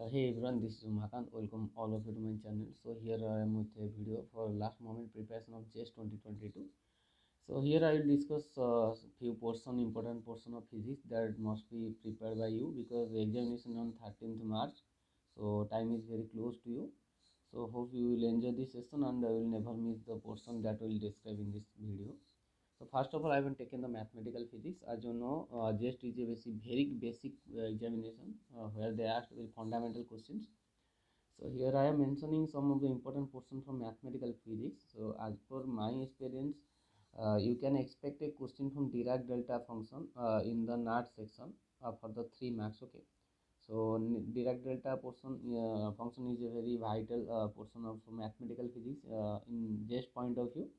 Hey everyone, this is Umakant. Welcome all of you to my channel. So here I am with a video for last moment preparation of JEST 2022. So here I will discuss few important portion of physics that must be prepared by you because the examination on 13th March. So time is very close to you. So hope you will enjoy this session and I will never miss the portion that will describe in this video. So first of all, I have taken the mathematical physics. As you know, JEST is a very basic examination where they ask very fundamental questions. So here I am mentioning some of the important portion from mathematical physics. So as per my experience, you can expect a question from Dirac delta function in the NAT section for the 3 marks. Okay. So Dirac delta function is a very vital portion of mathematical physics in JEST point of view.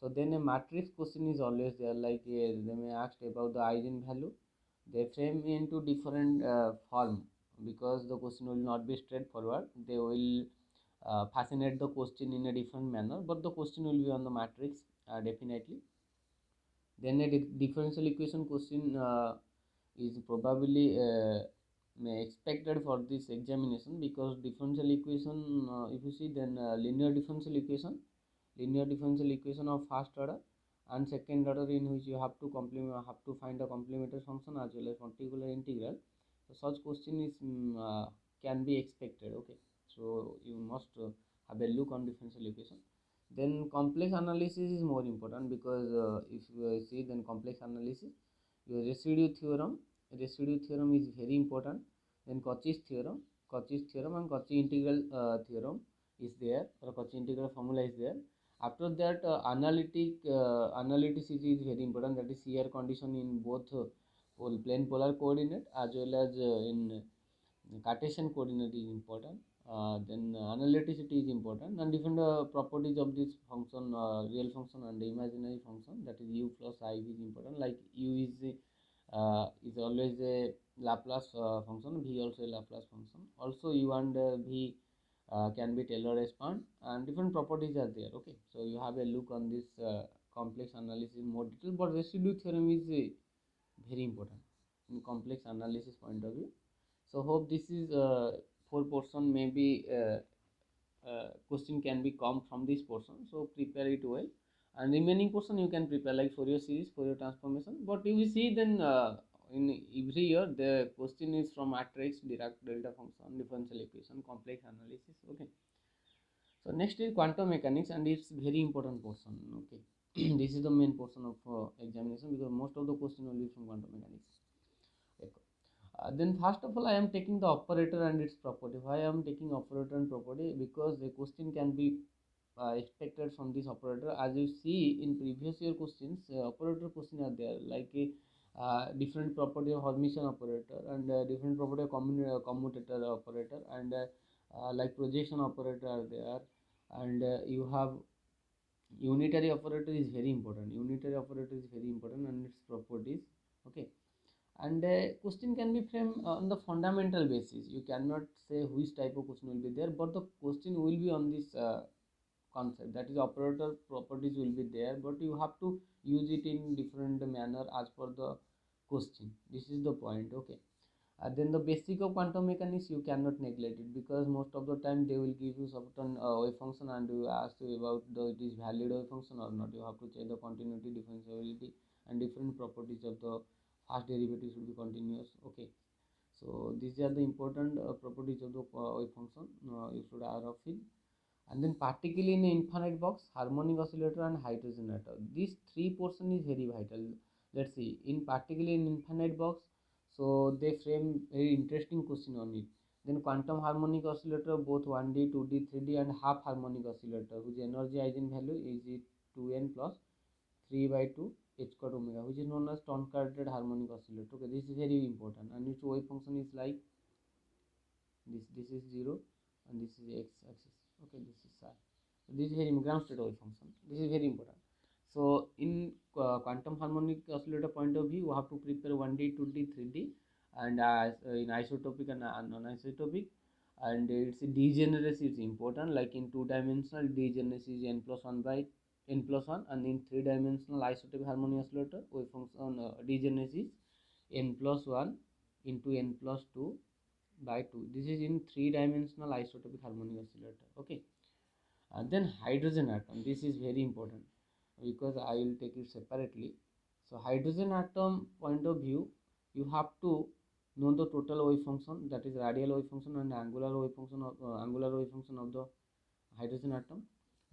So then a matrix question is always there, like they may ask about the eigenvalue. They frame into different form because the question will not be straightforward. They will fascinate the question in a different manner, but the question will be on the matrix definitely. Then a differential equation question is probably expected for this examination because differential equation, if you see, then linear differential equation of first order and second order, in which you have to find a complementary function as well as particular integral. So such question is can be expected. Okay, so you must have a look on differential equation. Then complex analysis is more important because if you see, then complex analysis, your residue theorem is very important. Then Cauchy's theorem and Cauchy integral theorem is there, or Cauchy integral formula is there. After that, analyticity is very important. That is shear condition in both plane polar coordinate as well as in Cartesian coordinate is important. Then analyticity is important, and different properties of this function, real function and imaginary function, that is u plus I is important. Like u is always a Laplace function, v also a Laplace function. Also u and v can be Taylor span, and different properties are there. Okay, so you have a look on this complex analysis in more detail, but residue theorem is very important in complex analysis point of view. So hope this is four portion, maybe question can be come from this portion, so prepare it well, and remaining portion you can prepare like Fourier series, Fourier transformation. But you will see, then in every year the question is from matrix, Dirac delta function, differential equation, complex analysis. Okay, so next is quantum mechanics, and it's very important portion. Okay, this is the main portion of examination because most of the question will be from quantum mechanics. Then first of all, I am taking the operator and its property. Why I am taking operator and property? Because the question can be expected from this operator. As you see in previous year questions, operator question are there, like different property of Hermitian operator and different property of commutator operator, and like projection operator are there, and you have unitary operator is very important. Unitary operator is very important and its properties. Okay, and question can be framed on the fundamental basis. You cannot say which type of question will be there, but the question will be on this concept, that is operator properties will be there, but you have to use it in different manner as per the question. This is the point. Okay, then the basic of quantum mechanics you cannot neglect it, because most of the time they will give you certain wave function and you ask you about the it is valid wave function or not. You have to check the continuity, differentiability, and different properties of the first derivative should be continuous. Okay, so these are the important properties of the wave function you should aware of it. And then particularly in infinite box, harmonic oscillator and hydrogen atom, these three portion is very vital. Let's see, in particularly in infinite box, so they frame very interesting question on it. Then quantum harmonic oscillator, both 1D, 2D, 3D, and half harmonic oscillator, whose energy eigenvalue is 2n plus 3 by 2 h squared omega, which is known as truncated harmonic oscillator. Okay, this is very important, and its wave function is like this is 0 and this is x axis. Okay, this is psi. So this is very ground state wave function. This is very important. So in quantum harmonic oscillator point of view, you have to prepare 1D, 2D, 3D, and in isotopic and non-isotopic. And its degeneracy is important, like in two-dimensional degeneracy is n plus 1 by n plus 1, and in three-dimensional isotopic harmonic oscillator wave function degeneracy is n plus 1 into n plus 2 by 2. This is in 3-dimensional isotopic harmonic oscillator. Okay. And then hydrogen atom, this is very important because I will take it separately. So hydrogen atom point of view, you have to know the total wave function, that is radial wave function and angular wave function of the hydrogen atom,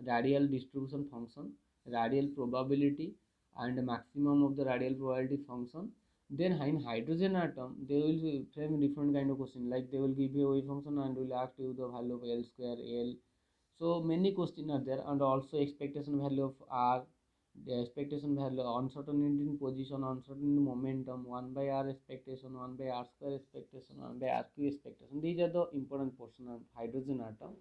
radial distribution function, radial probability, and maximum of the radial probability function. Then in hydrogen atom, they will frame different kind of question, like they will give you a wave function and will ask you the value of L square, L. So many questions are there, and also expectation value of R, the expectation value, uncertainty in position, uncertainty in momentum, 1 by R expectation, 1 by R square expectation, 1 by RQ expectation. These are the important portion of hydrogen atom.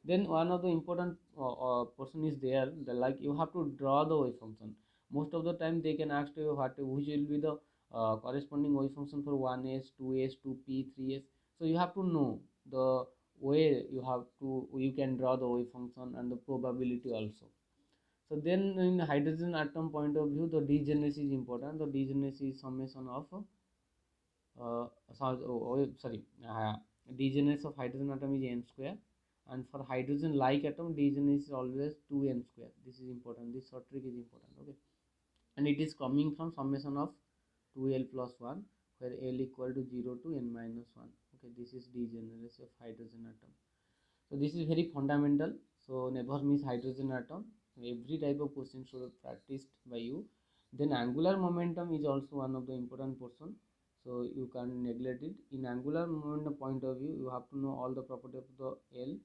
Then one of the important portion is there, like you have to draw the wave function. Most of the time they can ask you which will be the corresponding wave function for 1s, 2s, 2p, 3s. So you have to know the way you can draw the wave function and the probability also. So then in hydrogen atom point of view, the degeneracy is important. The degeneracy is summation of uh, sorry, degeneracy of hydrogen atom is n square, and for hydrogen like atom, degeneracy is always 2n square. This is important, this short trick is important. Okay, and it is coming from summation of 2l plus 1, where l equal to 0 to n minus 1. Okay, this is degeneracy of hydrogen atom. So this is very fundamental, so never miss hydrogen atom. Every type of question should be practiced by you. Then angular momentum is also one of the important portion, so you can't neglect it. In angular momentum point of view, you have to know all the property of the L.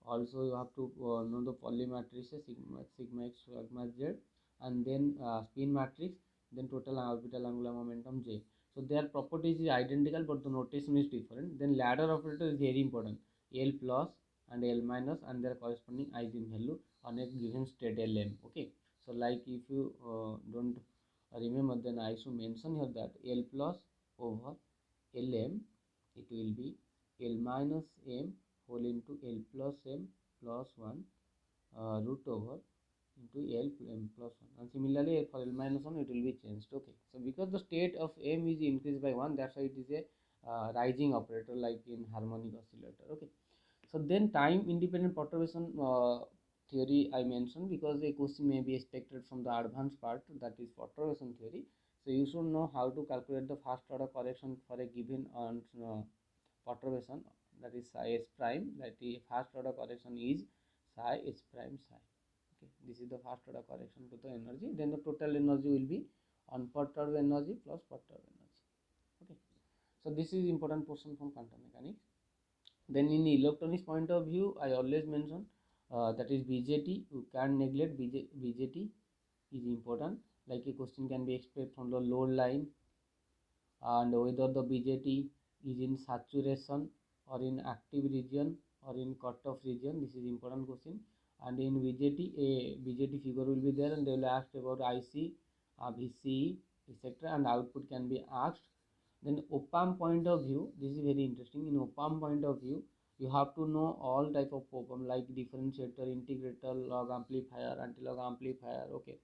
Also you have to know the Pauli matrices, sigma x, sigma z, and then spin matrix, then total orbital angular momentum J. So their properties is identical, but the notation is different. Then ladder operator is very important, L plus and L minus and their corresponding eigenvalue on a given state Lm. Okay, so like if you don't remember, then I should mention here that L plus over Lm, it will be L minus m whole into L plus m plus 1 root over into L m plus 1, and similarly for L minus 1 it will be changed. Okay, so because the state of m is increased by 1, that's why it is a rising operator like in harmonic oscillator. Okay, so then time independent perturbation theory I mentioned, because a question may be expected from the advanced part, that is perturbation theory. So you should know how to calculate the first order correction for a given perturbation, that is psi s prime, that the first order correction is psi s prime psi. Okay, this is the first order correction to the energy. Then the total energy will be unperturbed energy plus perturbed energy. Okay, so this is important portion from quantum mechanics. Then in electronics point of view, I always mention that is BJT. You can't neglect BJT is important. Like a question can be expected from the load line, and whether the BJT is in saturation or in active region or in cutoff region. This is important question. And in BJT, a BJT figure will be there, and they will ask about IC, VCE, etc., and output can be asked. Then op-amp point of view, this is very interesting. In op-amp point of view, you have to know all type of op-amp like differentiator, integrator, log amplifier, anti-log amplifier. Okay,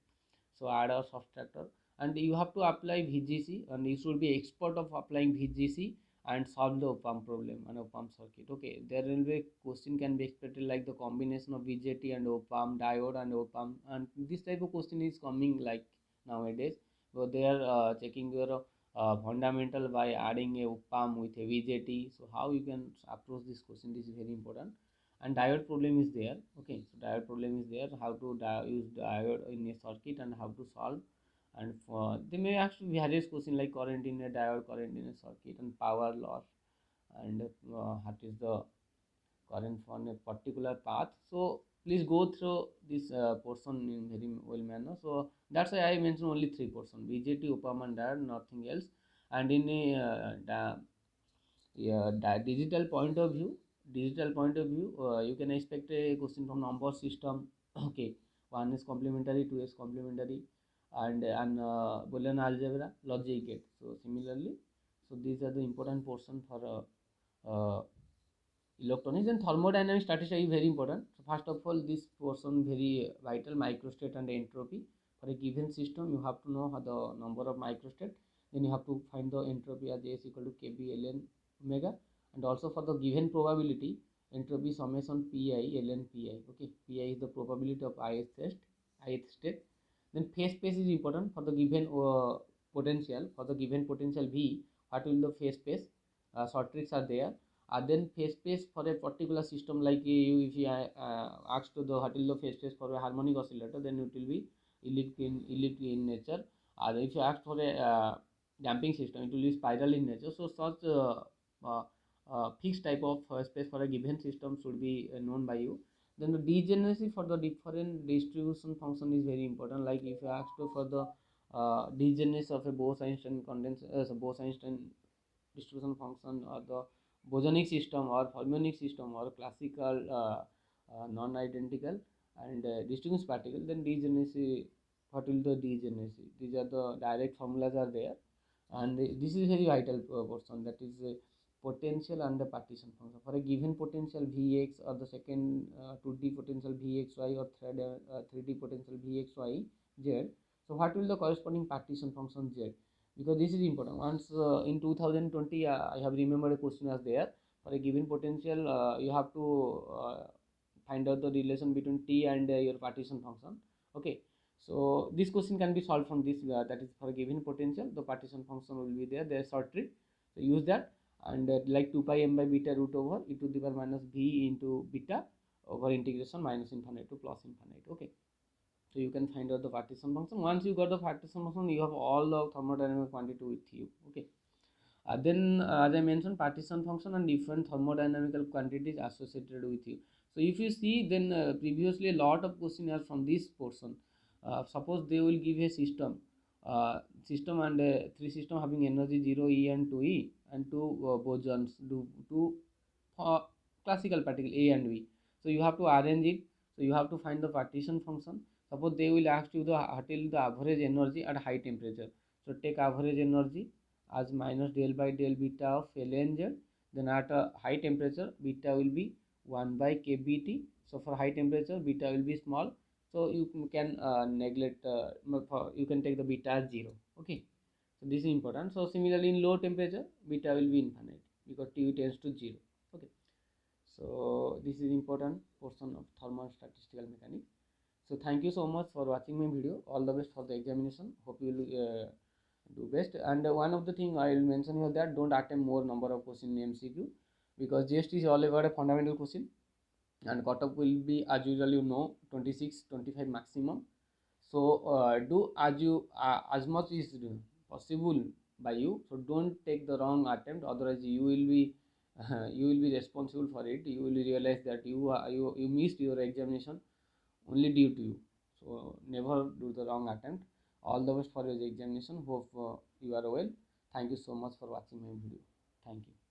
so adder, subtractor, and you have to apply VGC, and you should be expert of applying VGC and solve the op-amp problem and op-amp circuit. Okay, there will be question can be expected like the combination of BJT and op-amp, diode and op-amp, and this type of question is coming like nowadays. So they are checking your fundamental by adding a op-amp with a VJT. So how you can approach this question, this is very important. And diode problem is there. Okay, so diode problem is there, how to use diode in a circuit and how to solve. And for they may actually various question like current in a diode, current in a circuit, and power loss, and what is the current from a particular path. So please go through this portion in very well manner. So that's why I mentioned only three portion: BJT, op-amp and diode, nothing else. And in a digital point of view, you can expect a question from number system. Okay, 1 is complementary, 2 is complementary, and Boolean algebra, logic gate. So similarly, so these are the important portion for electronics. And thermodynamic statistics is very important. So first of all, this portion very vital, microstate and entropy. For a given system, you have to know the number of microstate. Then you have to find the entropy as S equal to kb ln omega, And also for the given probability, entropy summation pi ln pi. Okay, pi is the probability of ith state. Then phase space is important for the given potential. For the given potential v, what will the phase space? Short tricks are there. Then phase space for a particular system, like you, if you ask to the what will the phase space for a harmonic oscillator, then it will be elliptic in nature. If you ask for a damping system, it will be spiral in nature. So such uh, fixed type of space for a given system should be known by you. Then the degeneracy for the different distribution function is very important. Like if you ask for the degeneracy of a Bose-Einstein Bose-Einstein distribution function, or the bosonic system, or fermionic system, or classical non-identical and distribution particle, then degeneracy, what will the degeneracy? These are the direct formulas are there, and this is very vital portion, that is potential and the partition function. For a given potential Vx, or the second 2D potential Vxy, or 3D potential Vxy z, so what will the corresponding partition function z? Because this is important. Once in 2020 I have remembered a question was there. For a given potential, you have to find out the relation between t and your partition function. Okay, so this question can be solved from this, that is for a given potential the partition function will be there. There is short trick, so use that. And like 2 pi m by beta root over e to the power minus v into beta over integration minus infinite to plus infinite. Okay, so you can find out the partition function. Once you got the partition function, you have all the thermodynamic quantity with you. Okay, then as I mentioned, partition function and different thermodynamical quantities associated with you. So if you see, then previously a lot of questions are from this portion. Suppose they will give a system and three system having energy 0, E and 2E, and two bosons, two classical particle A and B. So you have to arrange it. So you have to find the partition function. Suppose they will ask you the average energy at high temperature. So take average energy as minus del by del beta of ln z. Then at a high temperature, beta will be 1 by kBt. So for high temperature, beta will be small. So you can neglect, you can take the beta as 0. Okay, so this is important. So similarly in low temperature, beta will be infinite because T tends to 0. Okay, so this is important portion of thermostatistical mechanics. So thank you so much for watching my video. All the best for the examination. Hope you will do best. And one of the thing I will mention here, that don't attempt more number of question in MCQ, because JEST is all about a fundamental question, and cutoff will be, as usual, 26 25 maximum. So do as much is possible by you. So don't take the wrong attempt, otherwise you will be you will be responsible for it. You will realize that you missed your examination only due to you. So never do the wrong attempt. All the best for your examination. Hope you are well. Thank you so much for watching my video. Thank you.